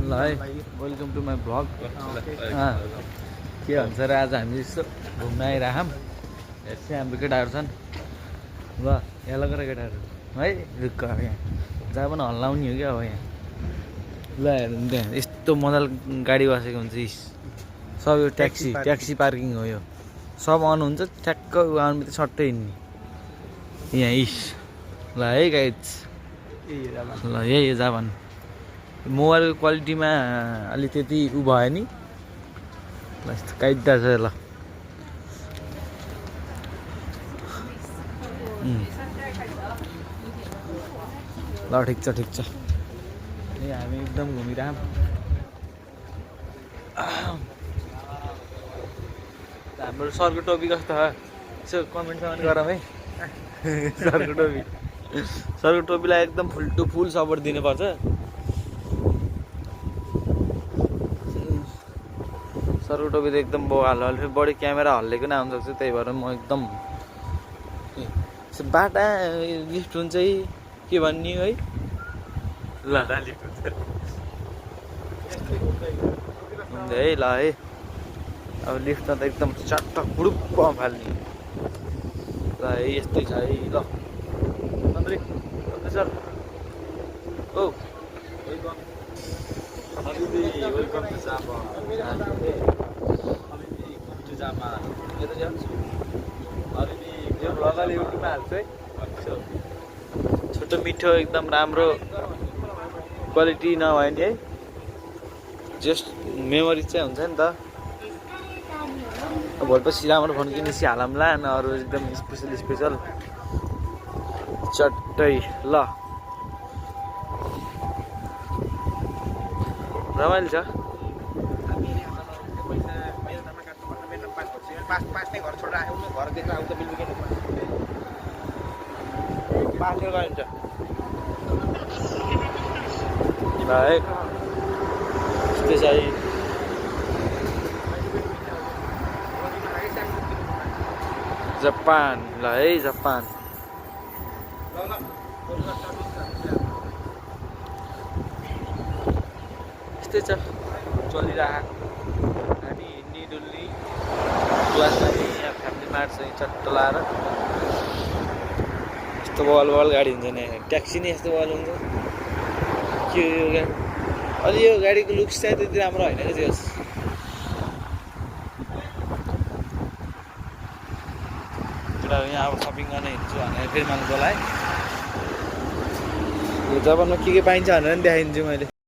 ल है welcome to my vlog के भन्छ र आज हामी यसो घुम्न आइरहेछौँ हेर्छ हाम्रो केटाहरू छन् ल यहाँ लगेर केटाहरू है रुख यहाँ जहाँ पनि हल्लाउने हो क्या अब यहाँ ल हेर्नु त्यहाँ यस्तो मजाले गाडी बसेको हुन्छ सब यो ट्याक्सी पार्किङ हो यो सब अन हुन्छ ठ्याक्क आउनु बित्तिकै सट्टै हिँड्ने यहाँ ल है गाइज ल यही जापान मोबाइलको क्वालिटीमा अलि त्यति उ भयो नि ल यस्तो काइदा छ ल ल ठिक छ ए हामी एकदम घुमिरहौँ हाम्रो सरको टोपी कस्तो छ यसो कमेन्टमा गरौँ है सरको टोपीलाई एकदम फुल टु फुल सपोर्ट दिनुपर्छ सरको टोपी त एकदम बगाल फेरि बढी क्यामेरा हल्लेको नै आउनसक्छ त्यही भएर म एकदम बाटा लिफ्ट हुन्छ है के भन्ने है ल लिफ्ट हुन्छ है ल है अब लिफ्टमा त एकदम चट्ट खुडुप्प फाल्ने ल है यस्तै छ है ल सर ओ वेलकम टु जापान यो भ्लगले युट्युबमा हाल्छु है छोटो मिठो एकदम राम्रो क्वालिटी नभए नि है जस्ट मेमोरी चाहिँ हुन्छ नि त भोलिपछि राम्रो फोन किनेपछि हालौँला न अरू एकदम स्पेसल चट्टै ल रमाइलो छ जापान ल है जापान यस्तै छ चलिरहेको हामी हिँड्ने डुल्ने क्लासमा यहाँ फ्यामिली मार्ट चाहिँ चट्ट लाएर यस्तो बल गाडी हुन्छ नि ट्याक्सी नै यस्तो बल हुन्छ के यो गाडी अलि यो गाडीको लुक्स चाहिँ त्यति राम्रो होइन क्या जस यहाँ अब सपिङ गर्न हिँड्छु भनेर फेरि मलाई बोलाएँ यो जापानमा के पाइन्छ भनेर पनि देखाइदिन्छु मैले